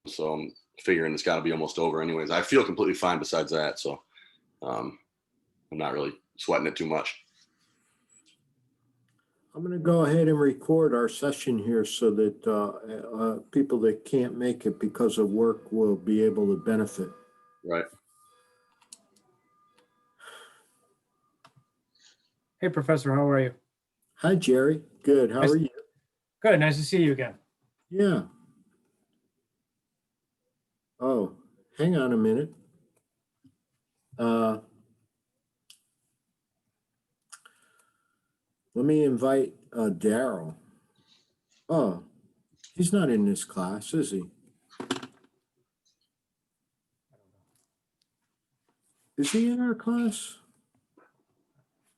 so I'm figuring it's got to be almost over anyways. I feel completely fine besides that, so I'm not really sweating it too much. I'm going to go ahead and record our session here so that people that can't make it because of work will be able to benefit. Right. Hey, Professor, how are you? Hi, Jerry. Good. How are you? Good. Nice to see you again. Yeah. Oh, hang on a minute. Let me invite Daryl. Oh, he's not in this class, is he? Is he in our class?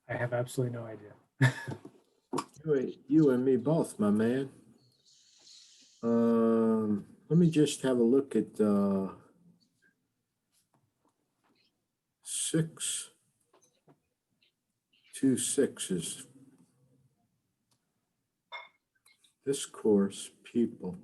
I have absolutely no idea. You and me both, my man. Let me just have a look at 626 this course people.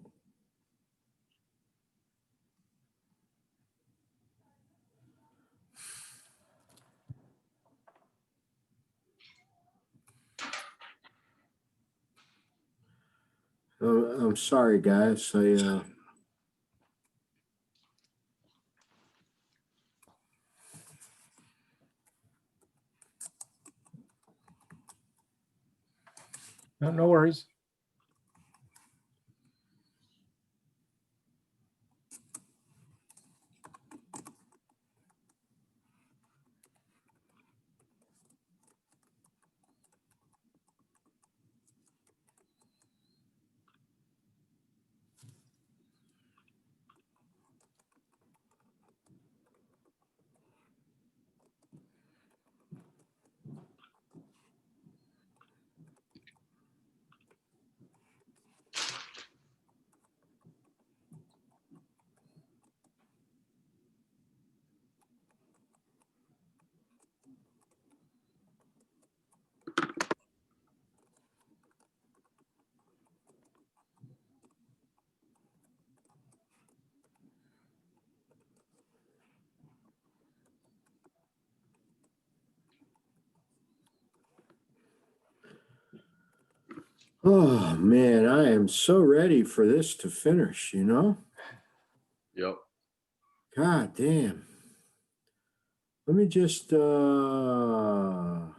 I'm sorry, guys. No worries. Oh man, I am so ready for this to finish, you know? Yep. God damn. Let me just oh.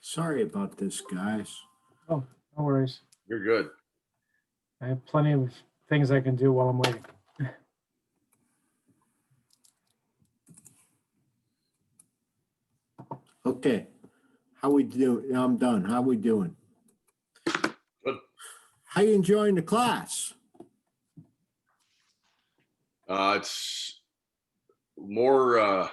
Sorry about this, guys. Oh, no worries. You're good. I have plenty of things I can do while I'm waiting. Okay. How we doing? I'm done. How we doing? Good. How you enjoying the class? It's more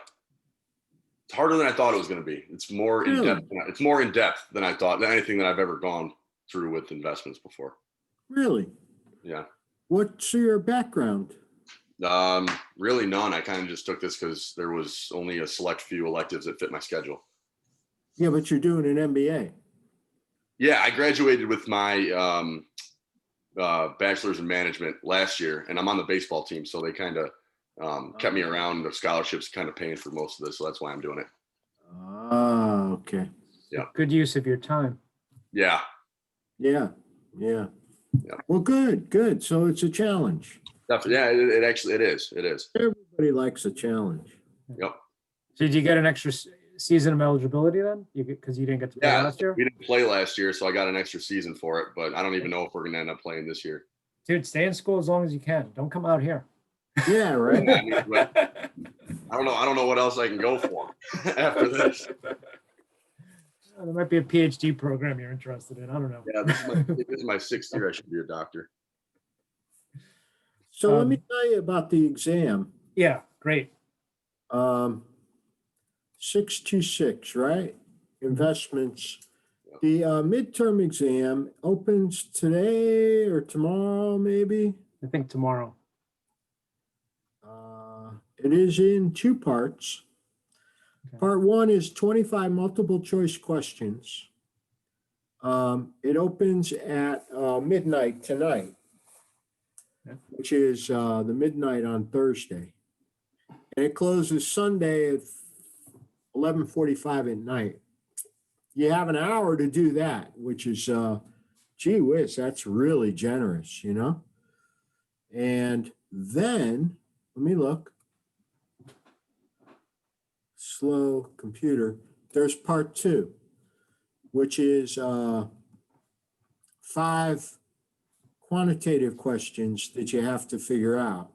it's harder than I thought it was going to be. It's more in depth. It's more in depth than I thought, than anything that I've ever gone through with investments before. Really? Yeah. What's your background? Really none. I kind of just took this because there was only a select few electives that fit my schedule. Yeah, but you're doing an MBA. Yeah, I graduated with my bachelor's in management last year, and I'm on the baseball team, so they kind of kept me around. The scholarships kind of paying for most of this, so that's why I'm doing it. Ah, okay. Yeah. Good use of your time. Yeah. Yeah. Well, good. So it's a challenge. Definitely. Yeah, it actually is. It is. Everybody likes a challenge. Yep. So did you get an extra season of eligibility then? Because you didn't get to play last year? We didn't play last year, so I got an extra season for it, but I don't even know if we're going to end up playing this year. Dude, stay in school as long as you can. Don't come out here. Yeah, right. I mean, I don't know what else I can go for after this. There might be a PhD program you're interested in. I don't know. Yeah, this is my 6th year. I should be a doctor. So let me tell you about the exam. Yeah, great. 626, right? Investments. The midterm exam opens today or tomorrow, maybe. I think tomorrow. It is in two parts. Okay. Part one is 25 multiple choice questions. It opens at midnight tonight, Yeah. which is the midnight on Thursday. And it closes Sunday at 11:45 at night. You have an hour to do that, which is, gee whiz, that's really generous, you know? And then, let me look. Slow computer. There's part two, which is 5 quantitative questions that you have to figure out,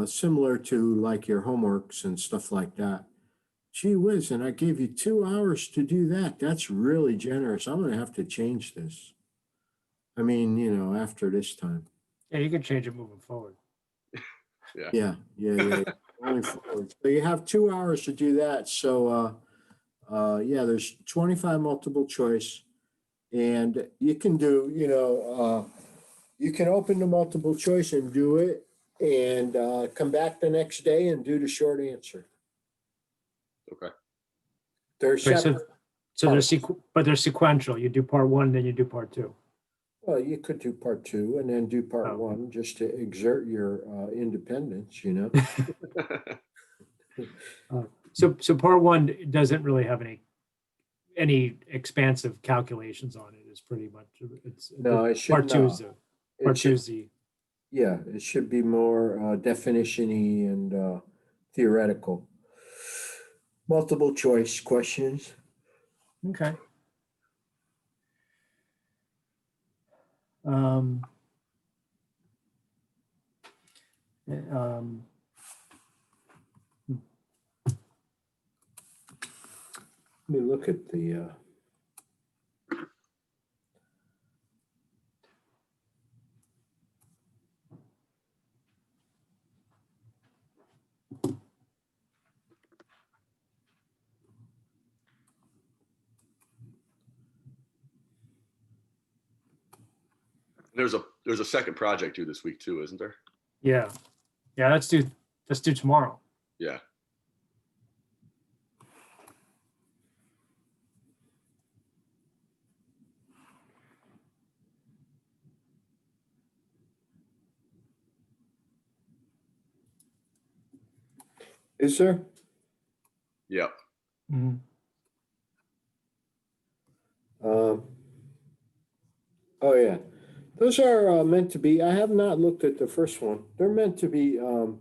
similar to like your homeworks and stuff like that. Gee whiz, and I gave you 2 hours to do that. That's really generous. I'm going to have to change this. I mean, you know, after this time. Yeah, you can change it moving forward. Yeah. Going forward. So you have 2 hours to do that. So, yeah, there's 25 multiple choice, and you can do, you can open the multiple choice and do it, and come back the next day and do the short answer. Okay. They're Okay, separate. so but they're sequential. You do part one, then you do part two. Well, you could do part two and then do part Oh. one just to exert your independence, you know? So part one doesn't really have any expansive calculations on it. It's pretty much it's No, it should part two not. is the It part two should, is the yeah, it should be more definition-y and theoretical. Multiple choice questions. okay. Um, um, Let me look at the. There's a second project due this week too, isn't there? yeah, let's do tomorrow. Yeah. Is there? Yeah. Mhm. Oh, yeah. Those are meant to be, I have not looked at the first one. They're meant to be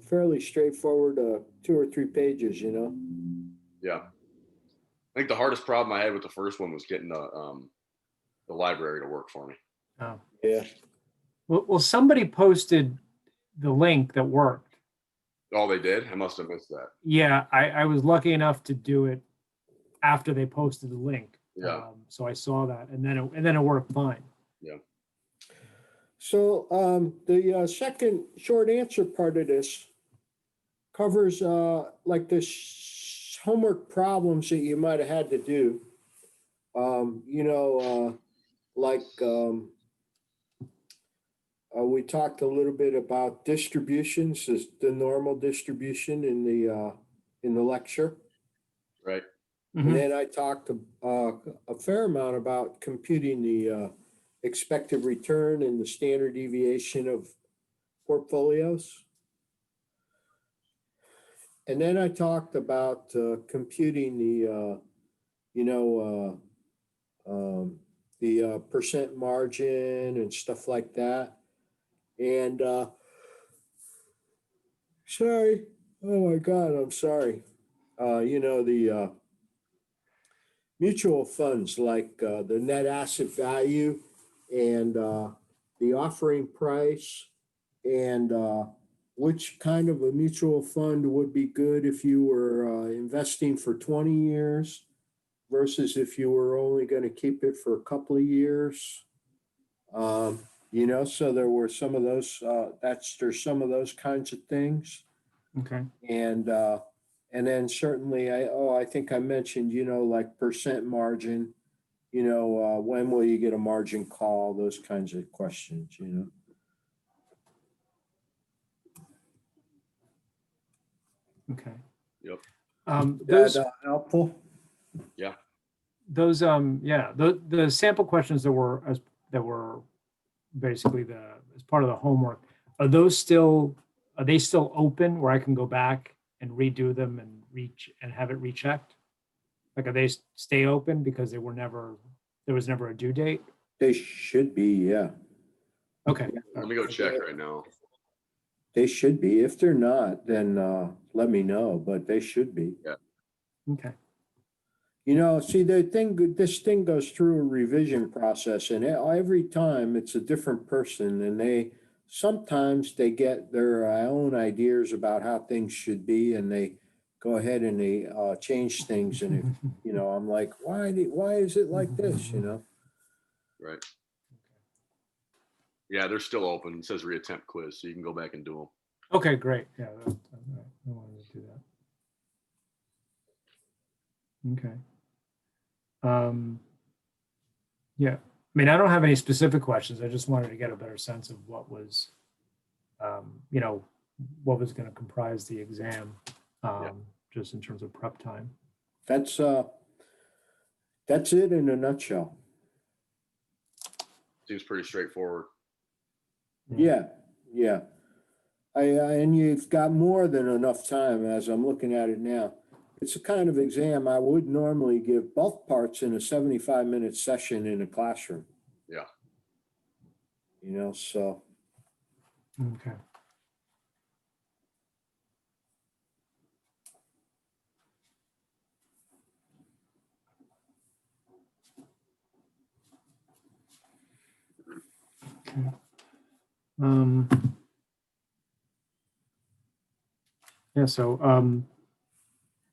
fairly straightforward, 2 or 3 pages, you know? Yeah. I think the hardest problem I had with the first one was getting the library to work for me. Oh. Yeah. Well, somebody posted the link that worked. Oh, they did? I must have missed that. Yeah, I was lucky enough to do it after they posted the link. Yeah. So I saw that, and then it worked fine. Yeah. So the second short answer part of this covers like the homework problems that you might have had to do. Like we talked a little bit about distributions, the normal distribution in the lecture. Right. And then I talked a fair amount about computing the expected return and the standard deviation of portfolios. And then I talked about computing the percent margin and stuff like that. And sorry, oh my God, I'm sorry. The mutual funds like the net asset value and the offering price and which kind of a mutual fund would be good if you were investing for 20 years versus if you were only going to keep it for a couple of years. you know, so there were some of those, there's some of those kinds of things. Okay. And then certainly I think I mentioned, you know, like percent margin, you know, when will you get a margin call, those kinds of questions, you know. Okay. Yep. Those, Helpful? Yeah. those, yeah, the sample questions that were, basically as part of the homework, are they still open where I can go back and redo them and have it rechecked? Like, are they stay open because there was never a due date? They should be, yeah. Okay. Let me go check right now. They should be. If they're not, then let me know, but they should be. Yeah. Okay. You know, see, this thing goes through a revision process, and every time it's a different person, and sometimes they get their own ideas about how things should be, and they go ahead and they change things, and you know, I'm like, why is it like this? You know. Right. Yeah, they're still open. It says reattempt quiz, so you can go back and do them. Okay, great. Yeah, I wanted to do that. Okay. Yeah, I mean, I don't have any specific questions. I just wanted to get a better sense of what was, you know, what was going to comprise the exam, just in terms of prep time. That's it in a nutshell. Seems pretty straightforward. Yeah. And you've got more than enough time as I'm looking at it now. It's a kind of exam I would normally give both parts in a 75-minute session in a classroom. Yeah. You know, so. Okay. Okay. Yeah, so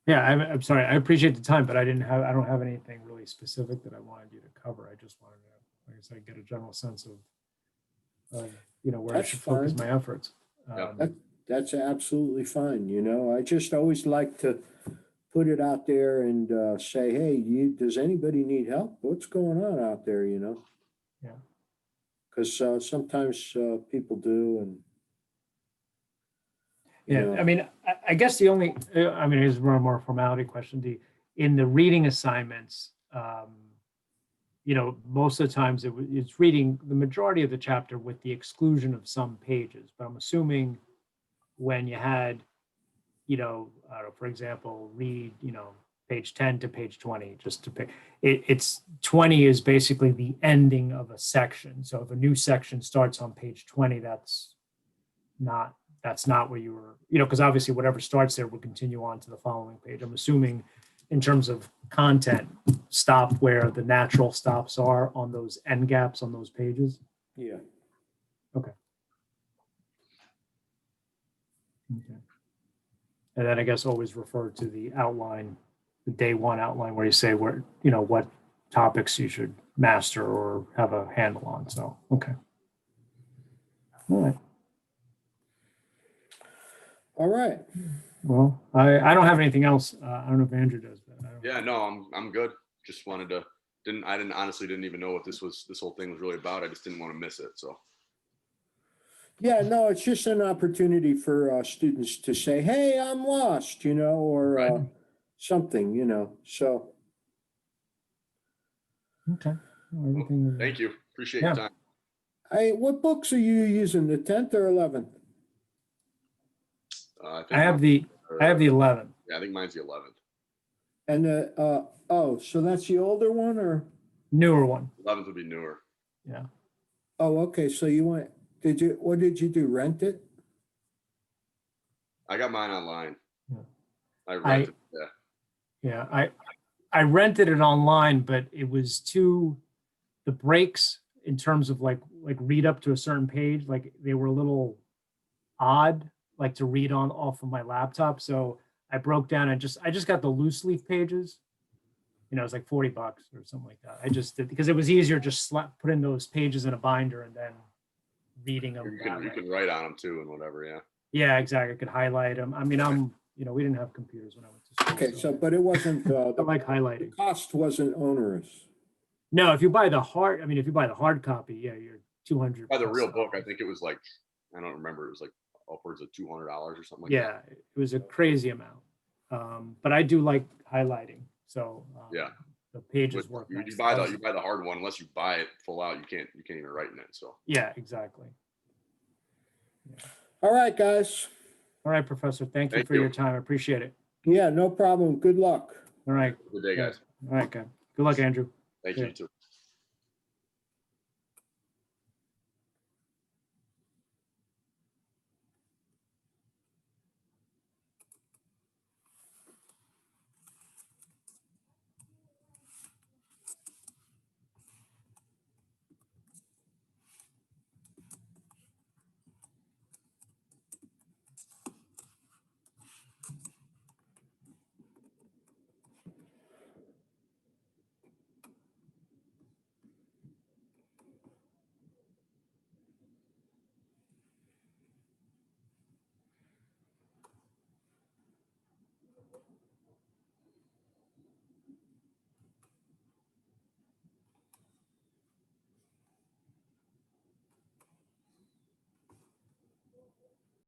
yeah, I'm sorry. I appreciate the time, but I don't have anything really specific that I wanted you to cover. I just wanted to, like I said, get a general sense of you know, where I should focus my efforts. That's absolutely fine. You know, I just always like to put it out there and say, hey, does anybody need help? What's going on out there? You know. Yeah. Because sometimes people do, and yeah, I mean, I guess the only, I mean, here's one more formality question. In the reading assignments, you know, most of the times it's reading the majority of the chapter with the exclusion of some pages. But I'm assuming when you had, you know, for example, read, you know, page 10 to page 20, just to pick, it's 20 is basically the ending of a section. So if a new section starts on page 20, that's not where you were, you know, because obviously whatever starts there will continue on to the following page. I'm assuming in terms of content, stop where the natural stops are on those end gaps on those pages. yeah. Okay. And then I guess always refer to the outline, the day one outline, where you say where, you know, what topics you should master or have a handle on. So, okay. All right. All right. Well, I don't have anything else. I don't know if Andrew does, but yeah, no, I'm good. Just wanted to, honestly didn't even know what this whole thing was really about. I just didn't want to miss it. So. Yeah, no, it's just an opportunity for students to say, hey, I'm lost, you know, or something, you know, so. Okay. Well, thank you. Appreciate your time. What books are you using, the 10th or 11th? I have the 11th. Yeah, I think mine's the 11th. And so that's the older one or? Newer one. 11th would be newer. Yeah. Oh, okay. So what did you do? Rent it? I got mine online. Yeah. I rented it. Yeah. I rented it online, but it was the breaks in terms of like read up to a certain page, like they were a little odd, like to read off of my laptop. So I broke down and I just got the loose leaf pages. You know, it was like $40 or something like that. I just did because it was easier just put in those pages in a binder and then reading them. You that way. can write on them too and whatever. Yeah. Yeah, exactly. I could highlight them. I mean, we didn't have computers when I went to school. Okay, so, but it wasn't, I like the highlighting. cost wasn't onerous. No, if you buy the hard, if you buy the hard copy, yeah, you're 200. By the plus real book, I dollars. think it was like, I don't remember. It was like upwards of $200 or something like that. Yeah, it was a crazy amount. But I do like highlighting. So Yeah. the pages But work. you nice. buy the hard one. Unless you buy it full out, you can't even write in it. So Yeah, exactly. All right, guys. All right, Professor. Thank you Thank for you. your time. I appreciate it. Yeah, no problem. Good luck. All right. good day, guys. All right, good. Good luck, Andrew. Thank Yeah. you too.